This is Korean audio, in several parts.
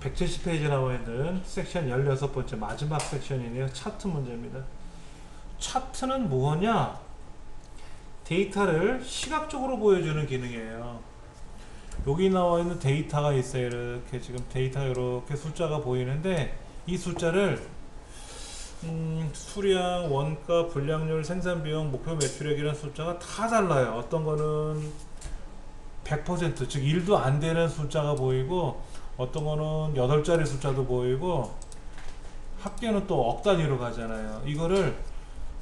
170페이지 나와 있는 섹션 16번째 마지막 섹션이네요. 차트 문제입니다. 차트는 뭐냐? 데이터를 시각적으로 보여주는 기능이에요. 여기 나와 있는 데이터가 있어요. 이렇게 지금 데이터 이렇게 숫자가 보이는데 이 숫자를 수량, 원가, 불량률, 생산비용, 목표 매출액이라는 숫자가 다 달라요. 어떤 거는 100% 즉 1도 안 되는 숫자가 보이고 어떤 거는 8자리 숫자도 보이고 합계는 또 억 단위로 가잖아요. 이거를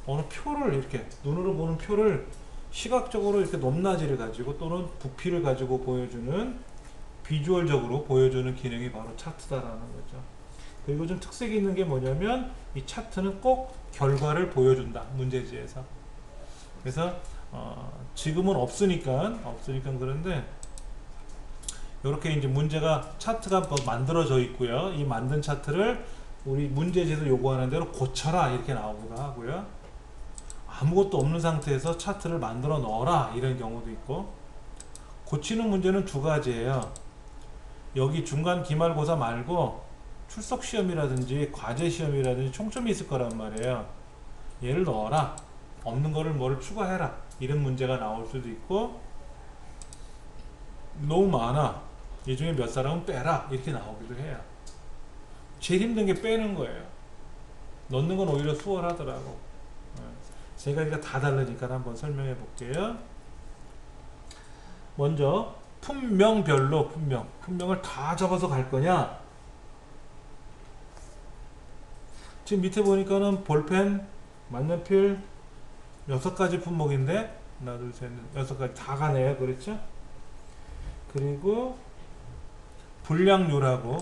어느 표를 이렇게 눈으로 보는 표를 시각적으로 이렇게 높낮이를 가지고 또는 부피를 가지고 보여주는 비주얼적으로 보여주는 기능이 바로 차트다라는 거죠. 그리고 좀 특색이 있는 게 뭐냐면 이 차트는 꼭 결과를 보여준다. 문제지에서. 그래서 지금은 없으니까 그런데 이렇게 이제 문제가 차트가 만들어져 있고요. 이 만든 차트를 우리 문제지에서 요구하는 대로 고쳐라 이렇게 나오기도 하고요. 아무것도 없는 상태에서 차트를 만들어 넣어라 이런 경우도 있고, 고치는 문제는 두 가지예요. 여기 중간 기말고사 말고 출석 시험이라든지 과제 시험이라든지 총점이 있을 거란 말이에요. 얘를 넣어라, 없는 거를 뭐를 추가해라 이런 문제가 나올 수도 있고, 너무 많아 이 중에 몇 사람은 빼라 이렇게 나오기도 해요. 제일 힘든 게 빼는 거예요. 넣는 건 오히려 수월하더라고. 세 가지가 다 다르니까 한번 설명해 볼게요. 먼저 품명별로 품명을 다 적어서 갈 거냐? 지금 밑에 보니까는 볼펜, 만년필 6가지 품목인데 하나 둘 셋 넷 6가지 다 가네요. 그렇죠? 그리고 불량률하고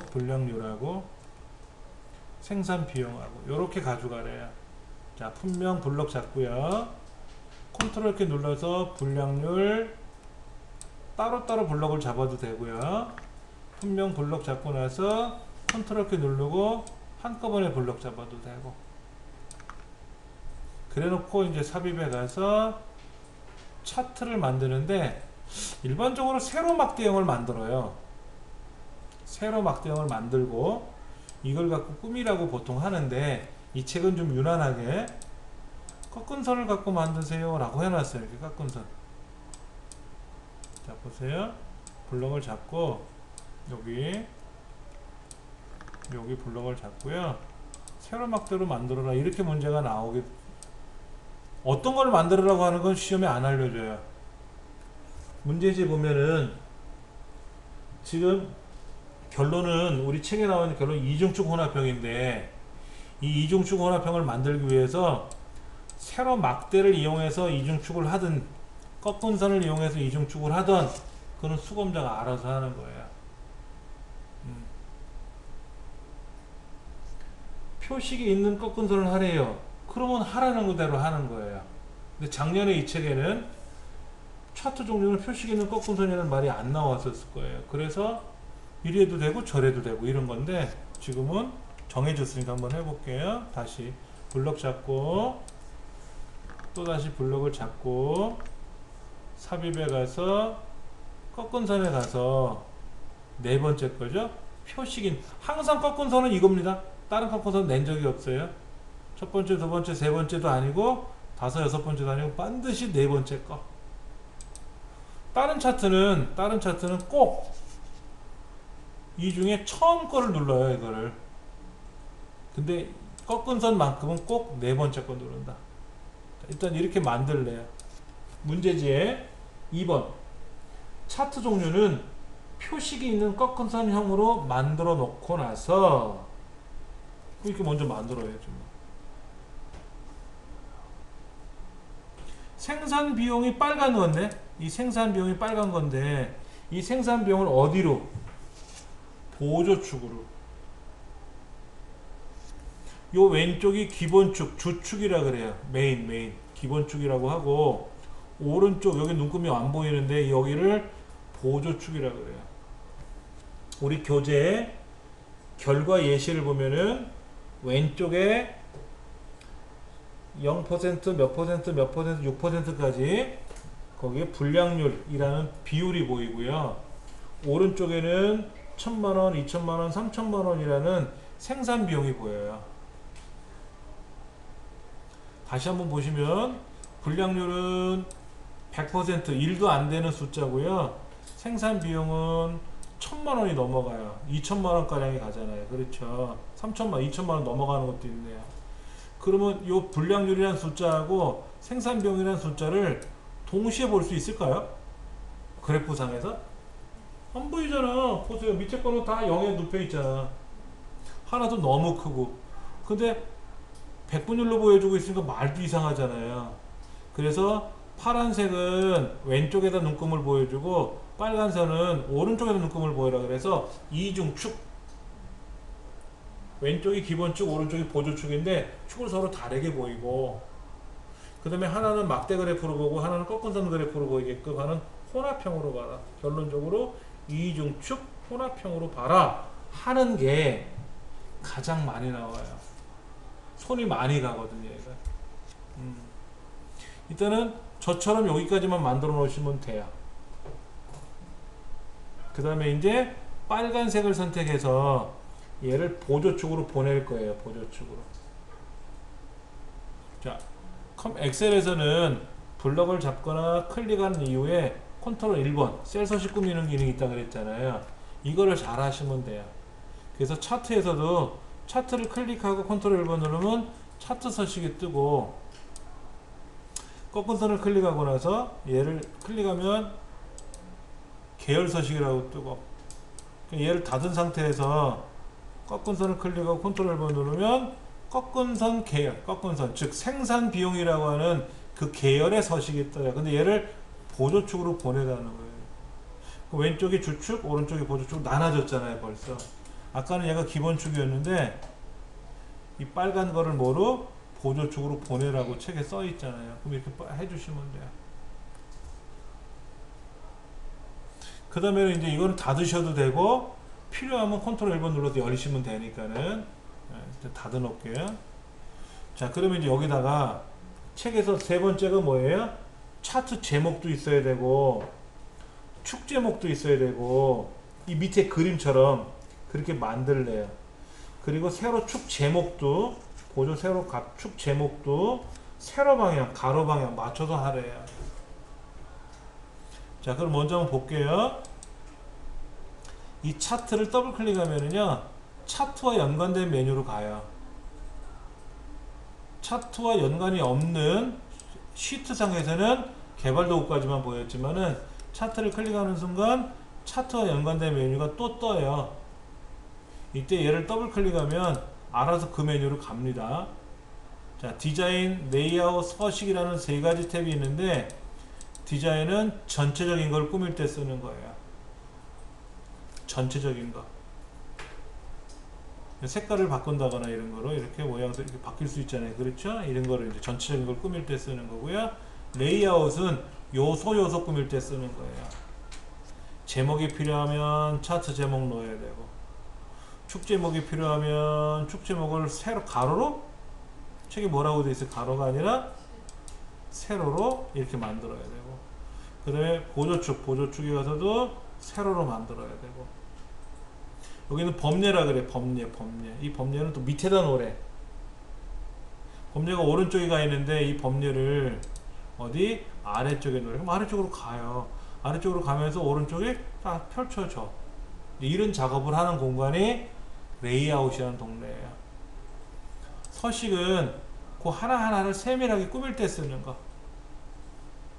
생산 비용하고 이렇게 가져가래요. 자, 품명 블록 잡고요. 컨트롤 이렇게 눌러서 불량률 따로따로 블록을 잡아도 되고요. 품명 블록 잡고 나서 컨트롤 이렇게 누르고 한꺼번에 블록 잡아도 되고, 그래 놓고 이제 삽입에 가서 차트를 만드는데 일반적으로 세로 막대형을 만들어요. 세로 막대형을 만들고 이걸 갖고 꾸미라고 보통 하는데, 이 책은 좀 유난하게 꺾은 선을 갖고 만드세요 라고 해놨어요. 이렇게 꺾은 선. 자, 보세요. 블럭을 잡고 여기 블럭을 잡고요. 세로 막대로 만들어라 이렇게 문제가 나오게. 어떤 걸 만들으라고 하는 건 시험에 안 알려줘요. 문제지 보면은 지금 결론은 우리 책에 나와 있는 결론 이중축 혼합형인데, 이 이중축 혼합형을 만들기 위해서 세로 막대를 이용해서 이중축을 하든 꺾은 선을 이용해서 이중축을 하든 그건 수검자가 알아서 하는 거예요. 표식이 있는 꺾은 선을 하래요. 그러면 하라는 대로 하는 거예요. 근데 작년에 이 책에는 차트 종류는 표식이 있는 꺾은 선이라는 말이 안 나왔었을 거예요. 그래서 이래도 되고 저래도 되고 이런 건데, 지금은 정해졌으니까 한번 해볼게요. 다시 블럭 잡고 또 다시 블럭을 잡고 삽입에 가서 꺾은 선에 가서 네 번째 거죠. 표식인, 항상 꺾은 선은 이겁니다. 다른 꺾은 선 낸 적이 없어요. 첫 번째, 두 번째, 세 번째도 아니고 다섯, 여섯 번째도 아니고 반드시 네 번째 거. 다른 차트는 꼭 이 중에 처음 거를 눌러요, 이거를. 근데 꺾은 선만큼은 꼭 네 번째 거 누른다. 일단 이렇게 만들래요. 문제지에 2번 차트 종류는 표식이 있는 꺾은 선형으로 만들어 놓고 나서 이렇게 먼저 만들어야죠. 생산 비용이 빨간 건데, 이 생산 비용이 빨간 건데 이 생산 비용을 어디로? 보조축으로. 요 왼쪽이 기본축, 주축이라 그래요. 메인 기본축이라고 하고, 오른쪽 여기 눈금이 안 보이는데 여기를 보조축이라 그래요. 우리 교재 결과 예시를 보면은 왼쪽에 0% 몇 퍼센트 6%까지 거기에 불량률이라는 비율이 보이고요. 오른쪽에는 1000만원, 2000만원, 3000만원이라는 생산 비용이 보여요. 다시 한번 보시면 불량률은 100% 1도 안 되는 숫자고요. 생산 비용은 1000만원이 넘어가요. 2000만원 가량이 가잖아요. 그렇죠. 3000만, 2000만원 넘어가는 것도 있네요. 그러면 이 불량률이라는 숫자하고 생산 비용이라는 숫자를 동시에 볼 수 있을까요? 그래프상에서? 안 보이잖아. 보세요. 밑에 거는 다 0에 눕혀 있잖아. 하나도 너무 크고. 근데 백분율로 보여주고 있으니까 말도 이상하잖아요. 그래서 파란색은 왼쪽에다 눈금을 보여주고 빨간선은 오른쪽에다 눈금을 보여라. 그래서 이중축, 왼쪽이 기본축, 오른쪽이 보조축인데 축을 서로 다르게 보이고, 그 다음에 하나는 막대 그래프로 보고 하나는 꺾은선 그래프로 보이게끔 하는 혼합형으로 봐라. 결론적으로 이중축 혼합형으로 봐라 하는 게 가장 많이 나와요. 손이 많이 가거든요, 얘가. 일단은 저처럼 여기까지만 만들어 놓으시면 돼요. 그 다음에 이제 빨간색을 선택해서 얘를 보조축으로 보낼 거예요. 보조축으로. 자, 엑셀에서는 블럭을 잡거나 클릭한 이후에 컨트롤 1번 셀 서식 꾸미는 기능이 있다 그랬잖아요. 이거를 잘 하시면 돼요. 그래서 차트에서도 차트를 클릭하고 컨트롤 1번 누르면 차트 서식이 뜨고, 꺾은 선을 클릭하고 나서 얘를 클릭하면 계열 서식이라고 뜨고, 얘를 닫은 상태에서 꺾은 선을 클릭하고 컨트롤 1번 누르면 꺾은 선 계열, 꺾은 선, 즉 생산 비용이라고 하는 그 계열의 서식이 떠요. 근데 얘를 보조축으로 보내라는 거예요. 왼쪽이 주축, 오른쪽이 보조축 나눠졌잖아요, 벌써. 아까는 얘가 기본축이었는데 이 빨간 거를 뭐로? 보조축으로 보내라고 책에 써 있잖아요. 그럼 이렇게 해주시면 돼요. 그 다음에 이제 이거는 닫으셔도 되고, 필요하면 컨트롤 1번 눌러서 열리시면 되니까는 닫아 놓을게요. 자, 그러면 이제 여기다가 책에서 세 번째가 뭐예요? 차트 제목도 있어야 되고 축 제목도 있어야 되고, 이 밑에 그림처럼 그렇게 만들래요. 그리고 세로 축 제목도, 보조 세로 축 제목도 세로 방향, 가로 방향 맞춰서 하래요. 자, 그럼 먼저 한번 볼게요. 이 차트를 더블 클릭하면은요, 차트와 연관된 메뉴로 가요. 차트와 연관이 없는 시트상에서는 개발 도구까지만 보였지만은 차트를 클릭하는 순간 차트와 연관된 메뉴가 또 떠요. 이때 얘를 더블 클릭하면 알아서 그 메뉴로 갑니다. 자, 디자인, 레이아웃, 서식이라는 세 가지 탭이 있는데, 디자인은 전체적인 걸 꾸밀 때 쓰는 거예요. 전체적인 거. 색깔을 바꾼다거나 이런 거로 이렇게 모양도 이렇게 바뀔 수 있잖아요. 그렇죠? 이런 거를 이제 전체적인 걸 꾸밀 때 쓰는 거고요. 레이아웃은 요소 꾸밀 때 쓰는 거예요. 제목이 필요하면 차트 제목 넣어야 되고, 축 제목이 필요하면 축 제목을 세로, 가로로? 책이 뭐라고 돼 있어요? 가로가 아니라 세로로 이렇게 만들어야 되고, 그 다음에 보조축에 가서도 세로로 만들어야 되고, 여기는 범례라 그래. 범례. 이 범례는 또 밑에다 놓으래. 범례가 오른쪽에 가 있는데 이 범례를 어디? 아래쪽에 놓으래. 그럼 아래쪽으로 가요. 아래쪽으로 가면서 오른쪽에 딱 펼쳐져. 이런 작업을 하는 공간이 레이아웃이라는 동네예요. 서식은 그 하나하나를 세밀하게 꾸밀 때 쓰는 거.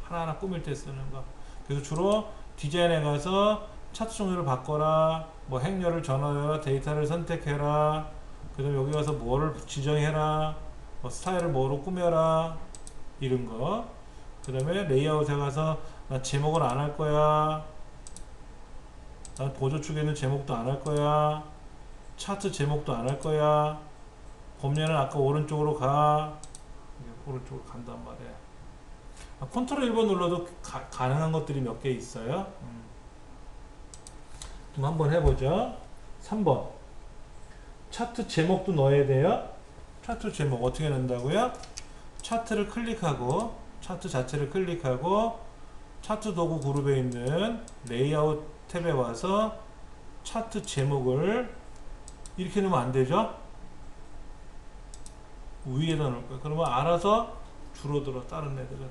하나하나 꾸밀 때 쓰는 거. 그래서 주로 디자인에 가서 차트 종류를 바꿔라, 뭐 행렬을 전환해라, 데이터를 선택해라, 그 다음에 여기 가서 뭐를 지정해라, 뭐 스타일을 뭐로 꾸며라, 이런 거. 그 다음에 레이아웃에 가서 나 제목을 안 할 거야, 난 보조축에는 제목도 안 할 거야, 차트 제목도 안 할 거야, 범례는 아까 오른쪽으로 가, 오른쪽으로 간단 말이야. 컨트롤 1번 눌러도 가능한 것들이 몇 개 있어요. 그럼 한번 해보죠. 3번 차트 제목도 넣어야 돼요. 차트 제목 어떻게 넣는다고요? 차트를 클릭하고, 차트 자체를 클릭하고, 차트 도구 그룹에 있는 레이아웃 탭에 와서 차트 제목을 이렇게 넣으면 안 되죠? 위에다 놓을 거예요. 그러면 알아서 줄어들어, 다른 애들은.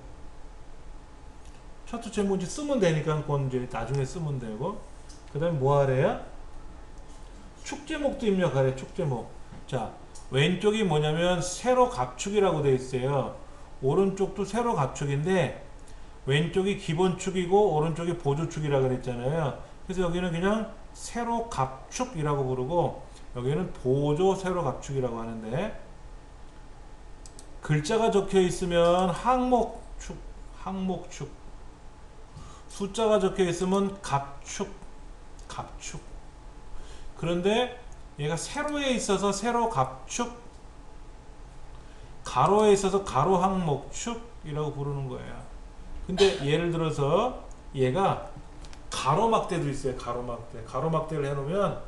차트 제목 이제 쓰면 되니까, 그건 이제 나중에 쓰면 되고. 그 다음에 뭐 하래요? 축 제목도 입력하래, 축 제목. 자, 왼쪽이 뭐냐면, 세로 갑축이라고 되어 있어요. 오른쪽도 세로 갑축인데, 왼쪽이 기본축이고, 오른쪽이 보조축이라고 그랬잖아요. 그래서 여기는 그냥 세로 갑축이라고 부르고, 여기는 보조 세로 갑축이라고 하는데, 글자가 적혀 있으면 항목축, 항목축. 숫자가 적혀 있으면 갑축, 갑축. 그런데 얘가 세로에 있어서 세로 갑축, 가로에 있어서 가로 항목축이라고 부르는 거예요. 근데 예를 들어서 얘가 가로막대도 있어요. 가로막대. 가로막대를 해놓으면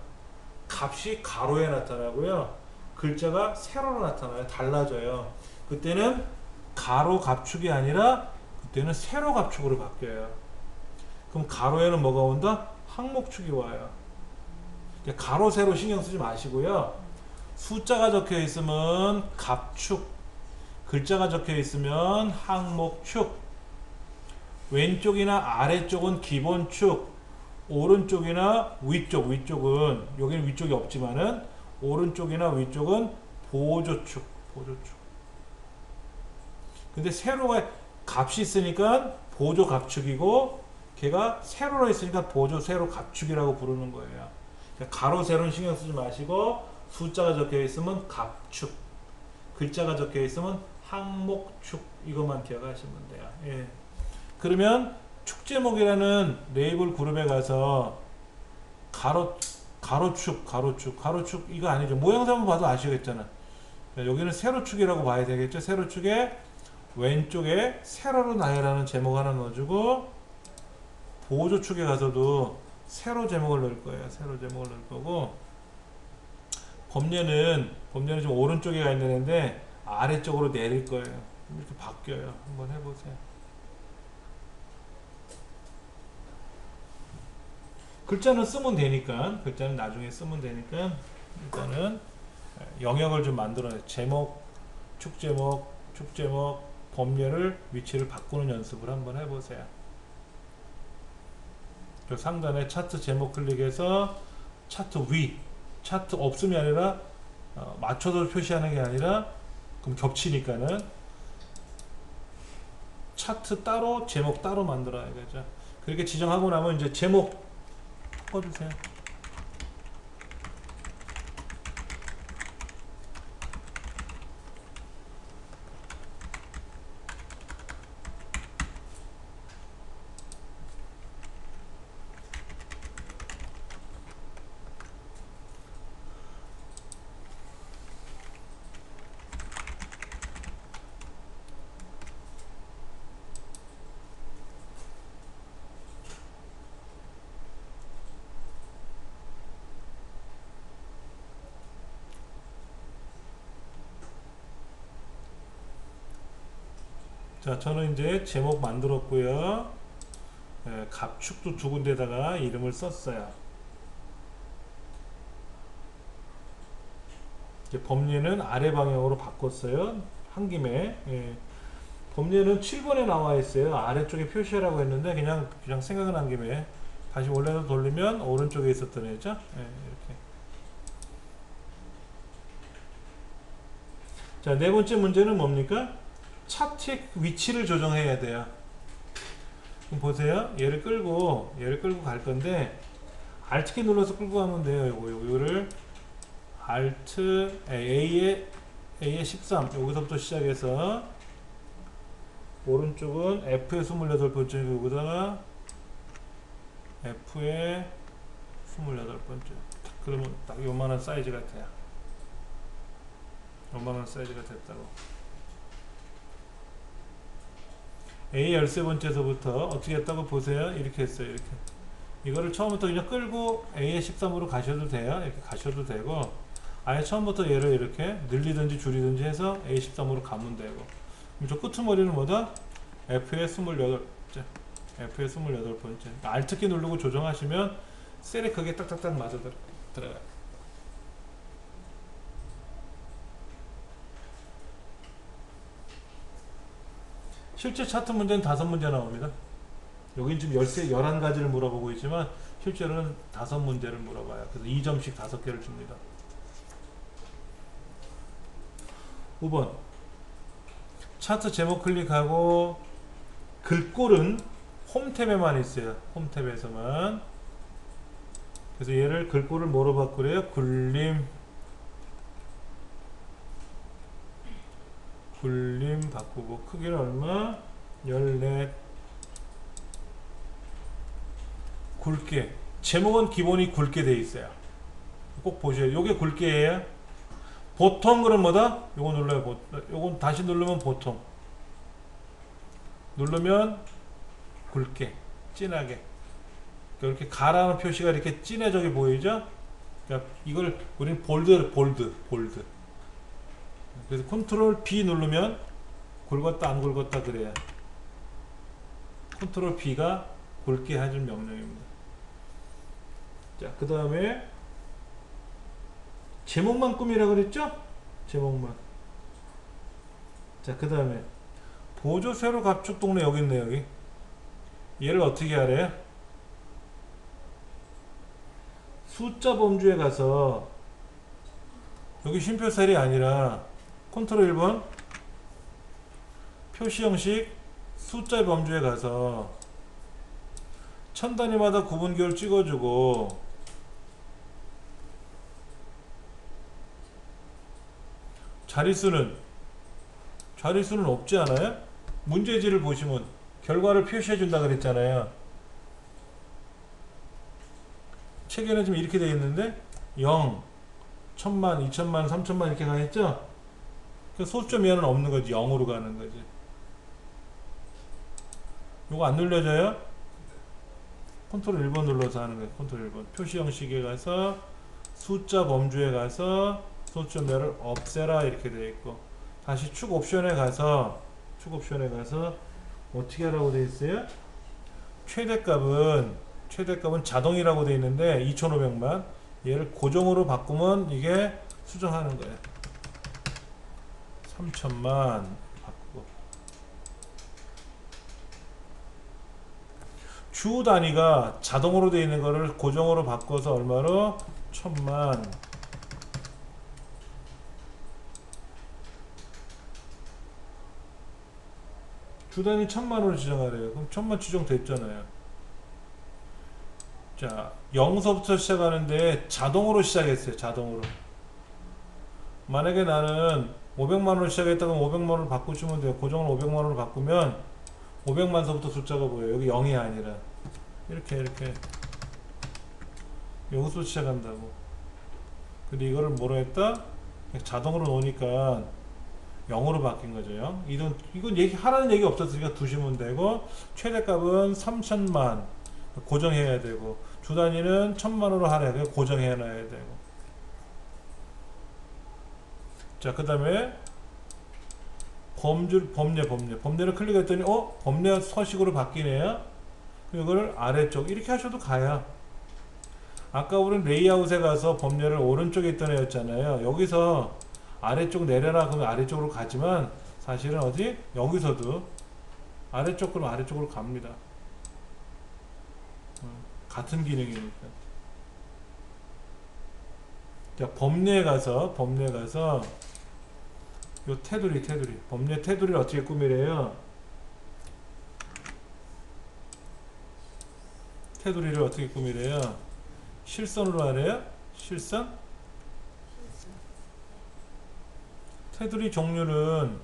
값이 가로에 나타나고요. 글자가 세로로 나타나요. 달라져요. 그때는 가로 갑축이 아니라 그때는 세로 갑축으로 바뀌어요. 그럼 가로에는 뭐가 온다? 항목축이 와요. 가로 세로 신경 쓰지 마시고요. 숫자가 적혀 있으면 갑축, 글자가 적혀 있으면 항목축, 왼쪽이나 아래쪽은 기본축, 오른쪽이나 위쪽은 여기는 위쪽이 없지만은 오른쪽이나 위쪽은 보조축, 보조축. 근데 세로가 값이 있으니까 보조 갑축이고, 걔가 세로로 있으니까 보조 세로 갑축이라고 부르는 거예요. 그러니까 가로 세로는 신경 쓰지 마시고, 숫자가 적혀 있으면 갑축, 글자가 적혀 있으면 항목축, 이것만 기억하시면 돼요. 예. 그러면 축제목이라는 레이블 그룹에 가서 가로축 이거 아니죠. 모양새만 봐도 아시겠잖아. 여기는 세로축이라고 봐야 되겠죠. 세로축에 왼쪽에 세로로 나열하는 제목 하나 넣어주고, 보조축에 가서도 세로 제목을 넣을 거예요. 세로 제목을 넣을 거고, 범례는 좀 오른쪽에 가 있는 애인데 아래쪽으로 내릴 거예요. 이렇게 바뀌어요. 한번 해보세요. 글자는 쓰면 되니까, 글자는 나중에 쓰면 되니까, 일단은 영역을 좀 만들어요. 제목, 축제목, 범례를 위치를 바꾸는 연습을 한번 해보세요. 그 상단에 차트 제목 클릭해서 차트 위, 차트 없음이 아니라 맞춰서 표시하는 게 아니라, 그럼 겹치니까는 차트 따로 제목 따로 만들어야겠죠. 그렇게 지정하고 나면 이제 제목 바꿔주세요. 자, 저는 이제 제목 만들었고요. 갑축도 두 군데다가 이름을 썼어요. 이제 범례는 아래 방향으로 바꿨어요. 한 김에. 범례는 7번에 나와 있어요. 아래쪽에 표시하라고 했는데 그냥 생각난 김에 다시 원래로 돌리면 오른쪽에 있었던 애죠. 이렇게. 자, 네 번째 문제는 뭡니까? 차트의 위치를 조정해야 돼요. 그럼 보세요. 얘를 끌고 갈 건데, Alt키 눌러서 끌고 가면 돼요. 요거를 Alt A에 13, 여기서부터 시작해서 오른쪽은 F에 28번째, 여기다가 F에 28번째. 그러면 딱 요만한 사이즈가 돼요. 요만한 사이즈가 됐다고. A 13번째서부터 어떻게 했다고 보세요. 이렇게 했어요. 이렇게. 이거를 처음부터 그냥 끌고 A의 13으로 가셔도 돼요. 이렇게 가셔도 되고, 아예 처음부터 얘를 이렇게 늘리든지 줄이든지 해서 A 13으로 가면 되고. 그럼 저 끄트머리는 뭐다? F의 28번째. F의 28번째. Alt키 누르고 조정하시면 셀에 그게 딱딱딱 맞아 들어가요. 실제 차트 문제는 5문제 나옵니다. 여긴 지금 11가지를 물어보고 있지만 실제로는 5문제를 물어봐요. 그래서 2점씩 5개를 줍니다. 5번 차트 제목 클릭하고 글꼴은 홈탭에만 있어요. 홈탭에서만. 그래서 얘를 글꼴을 뭐로 바꾸래요? 굴림 바꾸고 크기는 얼마? 14 굵게. 제목은 기본이 굵게 돼 있어요. 꼭 보셔요. 요게 굵게예요. 보통 그럼 뭐다? 요거 눌러요. 요건 다시 누르면 보통. 누르면 굵게, 진하게. 이렇게 가라는 표시가 이렇게 진해져게 보이죠? 그러니까 이걸 우리는 볼드. 그래서 컨트롤 B 누르면 굵었다 안 굵었다 그래요. 컨트롤 B가 굵게 해줄 명령입니다. 자, 그 다음에 제목만 꾸미라 그랬죠? 제목만. 자, 그 다음에 보조 세로 가축 동네 여기 있네. 여기 얘를 어떻게 하래요? 숫자 범주에 가서 여기 쉼표셀이 아니라 컨트롤 1번 표시 형식 숫자 범주에 가서 천 단위마다 구분기호를 찍어주고 자릿수는 없지 않아요? 문제지를 보시면 결과를 표시해 준다 그랬잖아요. 책에는 지금 이렇게 되어 있는데 0, 1000만, 2000만, 3000만 이렇게 가겠죠? 그 소수점 이하는 없는 거지. 0으로 가는 거지. 요거 안 눌려져요? 컨트롤 1번 눌러서 하는 거예요. 컨트롤 1번. 표시 형식에 가서 숫자 범주에 가서 소수점 이하를 없애라 이렇게 되어 있고, 다시 축 옵션에 가서 어떻게 하라고 되어 있어요? 최대값은 자동이라고 되어 있는데 2500만, 얘를 고정으로 바꾸면 이게 수정하는 거예요. 3000만 바꾸고, 주 단위가 자동으로 되어 있는 거를 고정으로 바꿔서 얼마로? 1000만. 주 단위 1000만으로 지정하래요. 그럼 1000만 지정됐잖아요. 자, 0서부터 시작하는데 자동으로 시작했어요. 자동으로. 만약에 나는 500만원으로 시작했다가 500만원으로 바꾸시면 돼요. 고정을 500만원으로 바꾸면 500만서부터 숫자가 보여요. 여기 0이 아니라 이렇게 여기서 시작한다고. 근데 이거를 뭐로 했다? 자동으로 놓으니까 0으로 바뀐 거죠. 0. 이건 하라는 얘기 없었으니까 두시면 되고, 최대값은 3000만 고정해야 되고, 주 단위는 1000만으로 하래. 고정해 놔야 되고. 자, 그 다음에 범례를 클릭했더니 범례 서식으로 바뀌네요. 그럼 이거를 아래쪽 이렇게 하셔도 가요. 아까 우리는 레이아웃에 가서 범례를 오른쪽에 있던 애였잖아요. 여기서 아래쪽 내려라 그러면 아래쪽으로 가지만, 사실은 어디? 여기서도 아래쪽으로 갑니다. 같은 기능이니까. 자, 범례에 가서 요 테두리 범례 테두리를 어떻게 꾸미래요? 테두리를 어떻게 꾸미래요? 실선으로 하래요? 실선? 테두리 종류는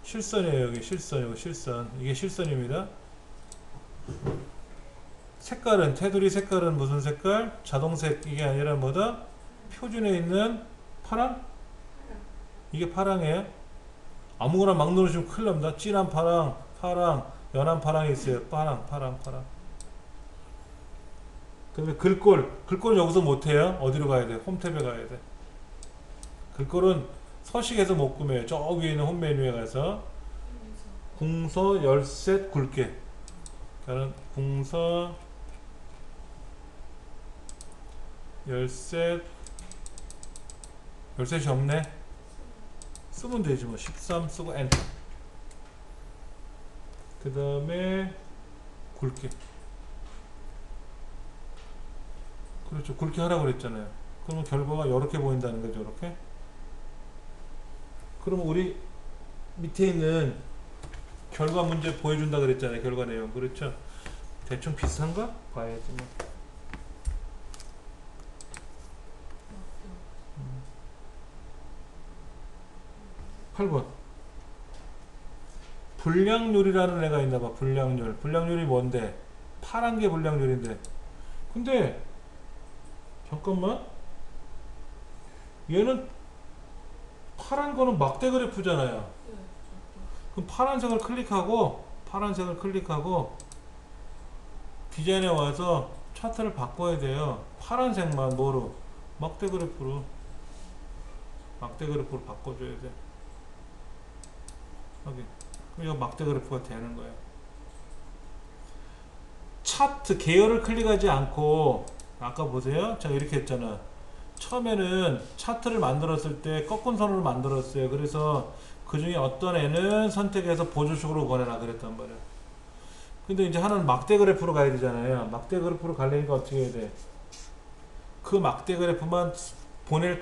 실선이에요. 여기 실선, 이게 실선입니다. 색깔은, 테두리 색깔은 무슨 색깔? 자동색. 이게 아니라 뭐다? 표준에 있는 파랑? 이게 파랑이에요. 아무거나 막 누르시면 큰일 납니다. 진한 파랑, 연한 파랑이 있어요. 파랑. 그 다음에 글꼴은 여기서 못해요. 어디로 가야 돼? 홈탭에 가야 돼. 글꼴은 서식에서 못 구매요. 저 위에 있는 홈 메뉴에 가서 궁서 열셋 굵게. 그러니까 궁서 13 13이 없네. 쓰면 되지 뭐. 13 쓰고 엔터. 그 다음에 굵기. 그렇죠. 굵기 하라고 그랬잖아요. 그러면 결과가 이렇게 보인다는 거죠. 이렇게. 그러면 우리 밑에 있는 결과 문제 보여준다 그랬잖아요. 결과 내용. 그렇죠. 대충 비슷한가? 봐야지 뭐. 8번. 불량률이라는 애가 있나봐. 불량률. 불량률이 뭔데? 파란 게 불량률인데. 근데 잠깐만. 얘는 파란 거는 막대 그래프잖아요. 그럼 파란색을 클릭하고 디자인에 와서 차트를 바꿔야 돼요. 파란색만 뭐로? 막대 그래프로 바꿔줘야 돼. 여기. 그럼 이거 막대 그래프가 되는 거예요. 차트 계열을 클릭하지 않고 아까 보세요. 제가 이렇게 했잖아. 처음에는 차트를 만들었을 때 꺾은 선으로 만들었어요. 그래서 그 중에 어떤 애는 선택해서 보조식으로 보내라 그랬단 말이야. 근데 이제 하나는 막대 그래프로 가야 되잖아요. 막대 그래프로 가려니까 어떻게 해야 돼? 그 막대 그래프만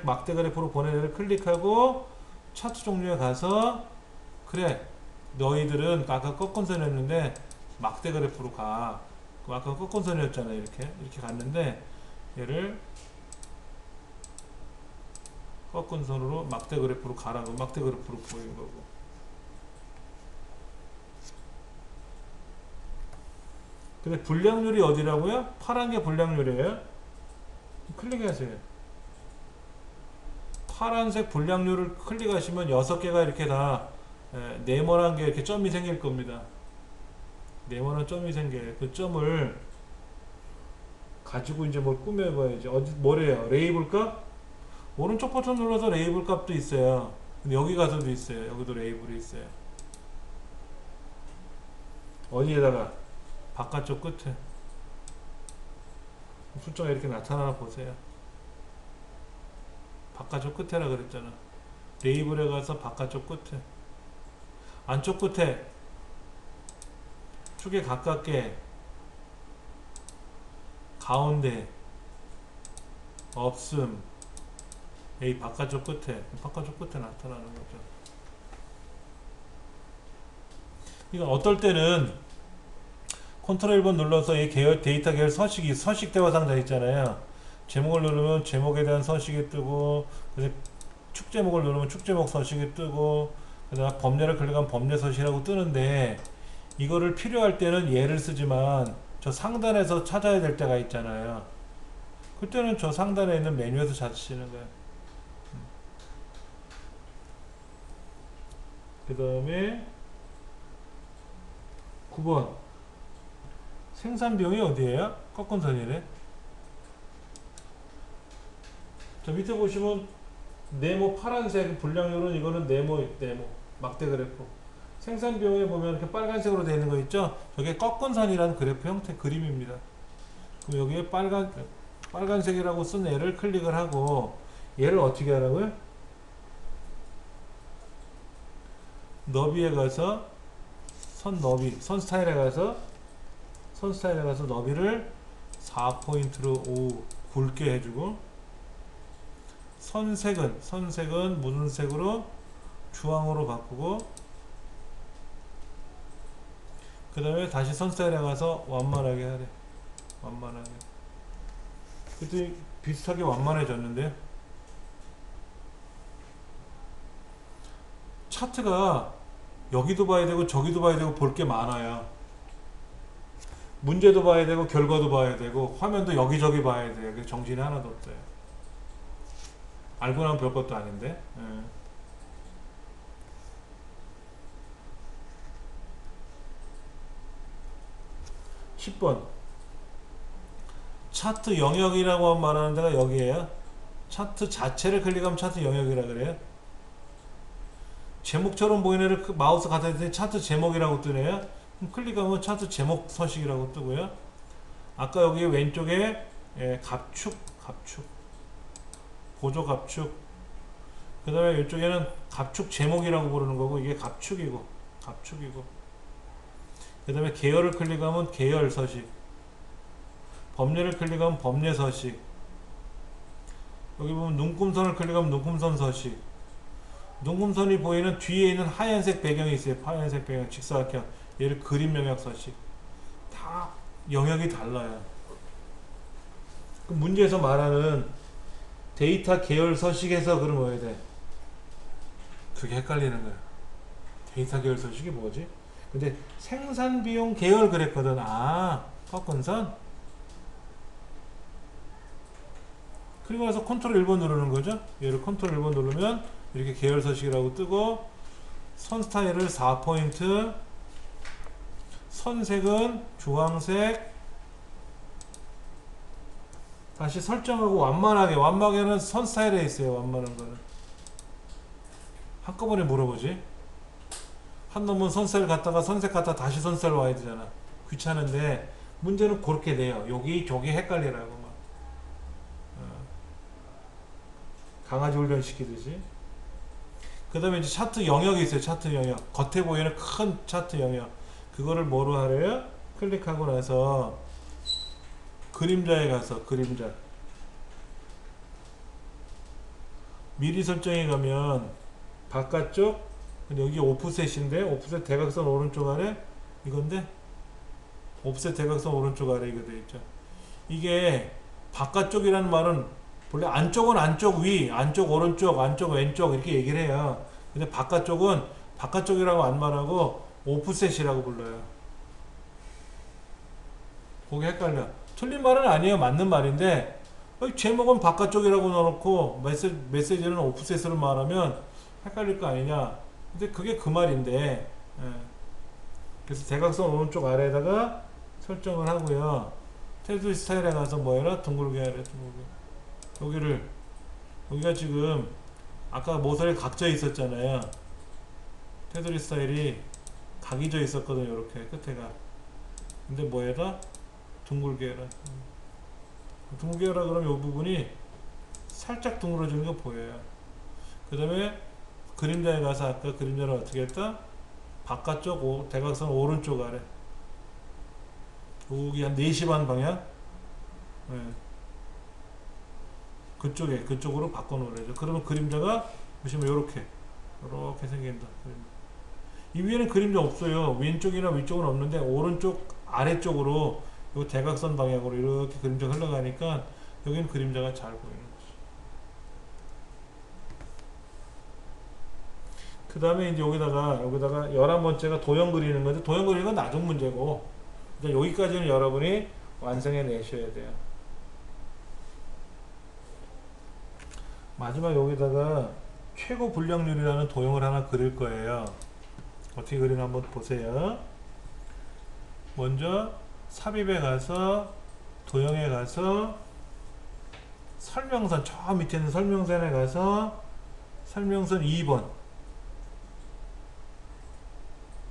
막대 그래프로 보낼 애를 클릭하고 차트 종류에 가서 그래 너희들은 아까 꺾은 선이었는데 막대 그래프로 가. 아까 꺾은 선이었잖아요. 이렇게 갔는데 얘를 꺾은 선으로 막대 그래프로 가라고. 막대 그래프로 보이는 거고. 근데 불량률이 어디라고요? 파란 게 불량률이에요. 클릭하세요. 파란색 불량률을 클릭하시면 6개가 이렇게 다 네모난 게 이렇게 점이 생길 겁니다. 네모난 점이 생겨요. 그 점을 가지고 이제 뭘 꾸며봐야지. 뭐래요? 레이블 값? 오른쪽 버튼 눌러서 레이블 값도 있어요. 근데 여기 가서도 있어요. 여기도 레이블이 있어요. 어디에다가? 바깥쪽 끝에. 숫자가 이렇게 나타나나 보세요. 바깥쪽 끝에라 그랬잖아. 레이블에 가서 바깥쪽 끝에. 안쪽 끝에. 축에 가깝게. 가운데. 없음. 이 바깥쪽 끝에 나타나는 거죠. 이건 어떨 때는 컨트롤 1번 눌러서 이 데이터 계열 서식 대화 상자 있잖아요. 제목을 누르면 제목에 대한 서식이 뜨고, 축 제목을 누르면 축 제목 서식이 뜨고, 그다음 법례를 클릭하면 법례 서식이라고 뜨는데, 이거를 필요할 때는 얘를 쓰지만 저 상단에서 찾아야 될 때가 있잖아요. 그때는 저 상단에 있는 메뉴에서 찾으시는 거예요. 그 다음에 9번 생산 비용이 어디에요? 꺾은 선이네. 자 밑에 보시면 네모 파란색 불량률은 이거는 네모 막대 그래프. 생산 비용에 보면 이렇게 빨간색으로 되어 있는 거 있죠? 저게 꺾은 선이라는 그래프 형태 그림입니다. 그럼 여기에 빨간색이라고 쓴 애를 클릭을 하고 얘를 어떻게 하라고요? 너비에 가서 선 스타일에 가서 너비를 4포인트로 굵게 해주고 선색은 무슨 색으로? 주황으로 바꾸고 그 다음에 다시 선 스타일에 가서 완만하게 하래. 완만하게. 그때 비슷하게 완만해졌는데 차트가 여기도 봐야 되고 저기도 봐야 되고 볼 게 많아요. 문제도 봐야 되고 결과도 봐야 되고 화면도 여기저기 봐야 돼요. 그래서 정신이 하나도 없어요. 알고 나면 별것도 아닌데. 10번 차트 영역이라고 말하는 데가 여기에요. 차트 자체를 클릭하면 차트 영역이라 그래요. 제목처럼 보이는 애를 마우스 갖다 대더니 차트 제목이라고 뜨네요. 그럼 클릭하면 차트 제목 서식이라고 뜨고요. 아까 여기 왼쪽에 갑축 보조 갑축. 그 다음에 이쪽에는 갑축 제목이라고 부르는 거고, 이게 갑축이고. 그 다음에 계열을 클릭하면 계열 서식, 법례를 클릭하면 법례 서식, 여기 보면 눈금선을 클릭하면 눈금선 서식, 눈금선이 보이는 뒤에 있는 하얀색 배경이 있어요. 하얀색 배경, 직사각형, 얘를 그림 영역 서식. 다 영역이 달라요. 그 문제에서 말하는 데이터 계열 서식에서 그럼 뭐야 돼? 그게 헷갈리는 거야. 데이터 계열 서식이 뭐지? 근데 생산 비용 계열 그랬거든. 아, 꺾은선? 그리고 나서 컨트롤 1번 누르는 거죠. 얘를 컨트롤 1번 누르면 이렇게 계열 서식이라고 뜨고, 선 스타일을 4포인트, 선색은 주황색, 다시 설정하고 완만하게는 선 스타일에 있어요. 완만한 거는 한꺼번에 물어보지. 한 놈은 선 스타일 갔다가 선색 갔다 다시 선 스타일 와야 되잖아. 귀찮은데 문제는 그렇게 내요. 여기 저기 헷갈리라고 막. 강아지 훈련시키듯이. 그 다음에 이제 차트 영역이 있어요. 차트 영역, 겉에 보이는 큰 차트 영역, 그거를 뭐로 하래요? 클릭하고 나서 그림자에 가서 그림자, 미리 설정에 가면 바깥쪽, 근데 여기 오프셋인데, 오프셋 대각선 오른쪽 아래 이건데, 오프셋 대각선 오른쪽 아래 이거 되어 있죠. 이게 바깥쪽이라는 말은 원래 안쪽은 안쪽 위, 안쪽 오른쪽, 안쪽 왼쪽 이렇게 얘기를 해요. 근데 바깥쪽은 바깥쪽이라고 안 말하고 오프셋이라고 불러요. 그게 헷갈려. 틀린 말은 아니에요. 맞는 말인데, 제목은 바깥쪽이라고 넣어놓고 메시지는 오프셋으로 말하면 헷갈릴 거 아니냐. 근데 그게 그 말인데, 예. 그래서 대각선 오른쪽 아래에다가 설정을 하고요. 테두리 스타일에 가서 뭐해라? 둥글게 하래. 둥글게. 여기가 지금 아까 모서리 각져 있었잖아요. 테두리 스타일이 각이 져 있었거든요. 이렇게 끝에가. 근데 뭐해라? 둥글게 해라. 둥글게 해라 그러면 이 부분이 살짝 둥그러지는 거 보여요. 그 다음에 그림자에 가서 아까 그림자를 어떻게 했다? 바깥쪽 대각선 오른쪽 아래, 여기 한 4시 반 방향, 네. 그쪽으로 바꿔놓으래죠. 그러면 그림자가 보시면 요렇게 생긴다. 이 위에는 그림자 없어요. 왼쪽이나 위쪽은 없는데 오른쪽 아래쪽으로 요 대각선 방향으로 이렇게 그림자가 흘러가니까 여기는 그림자가 잘 보이는 거죠. 그 다음에 이제 여기다가 11번째가 도형 그리는 건데, 도형 그리는 건 나중 문제고, 일단 여기까지는 여러분이 완성해 내셔야 돼요. 마지막 여기다가 최고 불량률이라는 도형을 하나 그릴 거예요. 어떻게 그리나 한번 보세요. 먼저 삽입에 가서 도형에 가서 설명선, 저 밑에 있는 설명선에 가서 설명선 2번,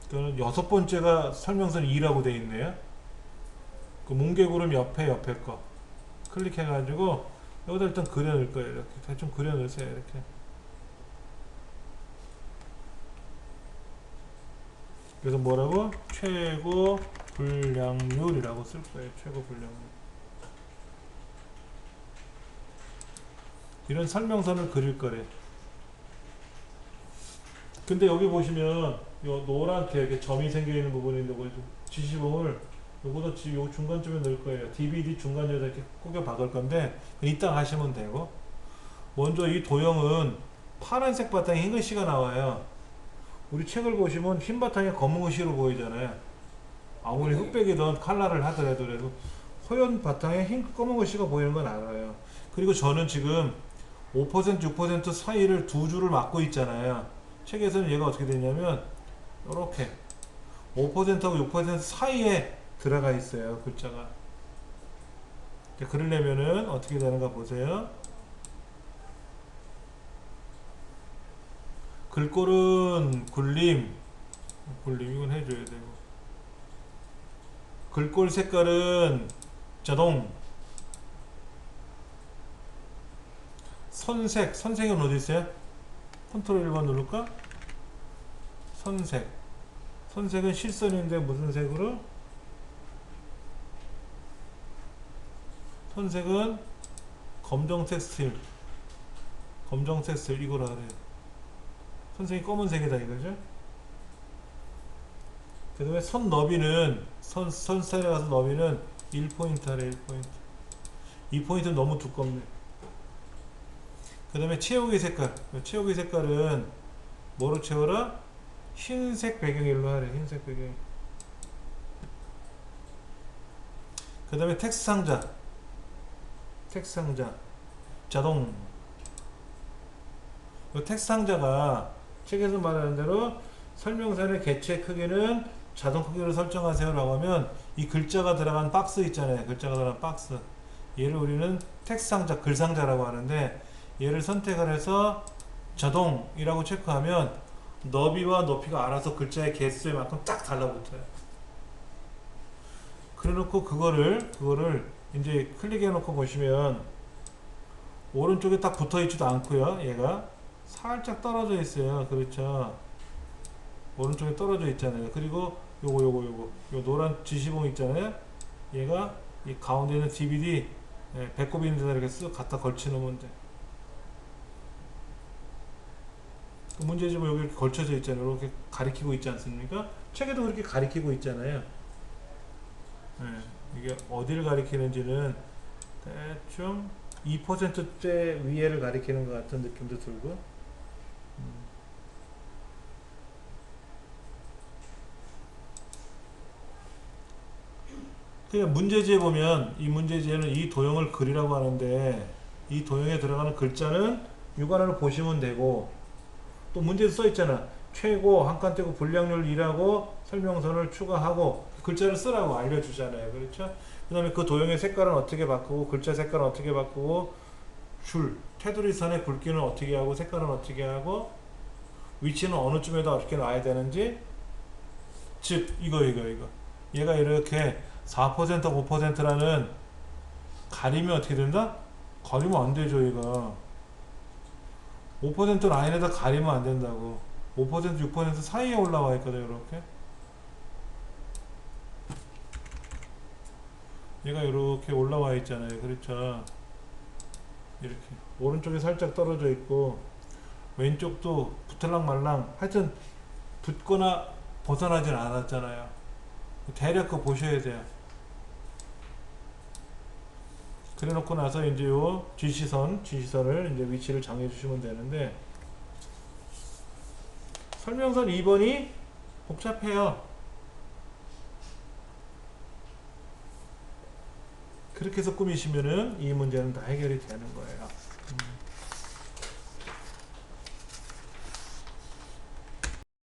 그거는 6번째가 설명선 2라고 되어 있네요. 그 뭉개구름 옆에 거 클릭해 가지고 여기다 일단 그려 넣을 거예요. 이렇게 대충 그려 넣으세요. 이렇게. 그래서 뭐라고? 최고 불량률이라고 쓸 거예요. 최고 불량률. 이런 설명선을 그릴 거래. 근데 여기 보시면 요 노랗게 이렇게 점이 생겨 있는 부분인데, 지시봉을 요거도 요 중간쯤에 넣을 거예요. DVD 중간에다 이렇게 꾸겨 박을 건데, 이따 하시면 되고, 먼저 이 도형은 파란색 바탕에 흰 글씨가 나와요. 우리 책을 보시면 흰 바탕에 검은 글씨로 보이잖아요. 아무리 흑백이든 칼라를 하더라도 허연 바탕에 검은 글씨가 보이는 건 알아요. 그리고 저는 지금 5% 6% 사이를 두 줄을 막고 있잖아요. 책에서는 얘가 어떻게 되냐면 이렇게 5%하고 6% 사이에 들어가 있어요. 글자가. 그러려면은 어떻게 되는가 보세요. 글꼴은 굴림 이건 해줘야 되고, 글꼴 색깔은 자동, 선색은 어디 있어요? 컨트롤 1번 누를까? 선색은 실선인데 무슨 색으로? 선색은 검정색 스틸 이거라 그래요. 선색이 검은색이다 이거죠. 그 다음에 선 너비는 선 스타일에 가서 너비는 1포인트 하래. 1포인트 2포인트 너무 두껍네. 그 다음에 채우기 색깔은 뭐로 채워라? 흰색 배경일로 하래. 흰색 배경. 그 다음에 텍스트 상자 자동. 이 텍스트 상자가 책에서 말하는 대로 설명서의 개체 크기는 자동 크기로 설정하세요 라고 하면 이 글자가 들어간 박스 있잖아요. 글자가 들어간 박스, 얘를 우리는 텍스트 상자, 글 상자라고 하는데, 얘를 선택을 해서 자동이라고 체크하면 너비와 높이가 알아서 글자의 개수에 만큼 딱 달라붙어요. 그래놓고 그거를 이제 클릭해 놓고 보시면 오른쪽에 딱 붙어 있지도 않고요. 얘가 살짝 떨어져 있어요. 그렇죠. 오른쪽에 떨어져 있잖아요. 그리고 요 노란 지시봉 있잖아요. 얘가 이 가운데 있는 DVD 배꼽 있는 데다 이렇게 쓱 갖다 걸쳐 놓으면 돼. 문제집은 여기 이렇게 걸쳐져 있잖아요. 이렇게 가리키고 있지 않습니까? 책에도 그렇게 가리키고 있잖아요. 이게 어디를 가리키는지는 대충 2%대 위에를 가리키는 것 같은 느낌도 들고. 그냥 문제지에 보면, 이 문제지에는 이 도형을 그리라고 하는데, 이 도형에 들어가는 글자는 육안으로 보시면 되고, 또 문제도 써 있잖아. 최고, 한 칸 떼고 분량률 2라고 설명선을 추가하고 글자를 쓰라고 알려주잖아요. 그렇죠? 그 다음에 그 도형의 색깔은 어떻게 바꾸고, 글자 색깔은 어떻게 바꾸고, 테두리 선의 굵기는 어떻게 하고, 색깔은 어떻게 하고, 위치는 어느 쯤에다 어떻게 놔야 되는지. 즉 이거 얘가 이렇게 4% 5%라는 가리면 어떻게 된다? 가리면 안 되죠. 얘가 5% 라인에다 가리면 안 된다고. 5% 6% 사이에 올라와 있거든요. 이렇게 얘가 이렇게 올라와 있잖아요. 그렇죠? 이렇게 오른쪽에 살짝 떨어져 있고, 왼쪽도 붙을랑 말랑 하여튼 붙거나 벗어나진 않았잖아요. 대략 그거 보셔야 돼요. 그래 놓고 나서 이제 요 지시선을 이제 위치를 정해 주시면 되는데, 설명선 2번이 복잡해요. 그렇게 해서 꾸미시면은 이 문제는 다 해결이 되는 거예요.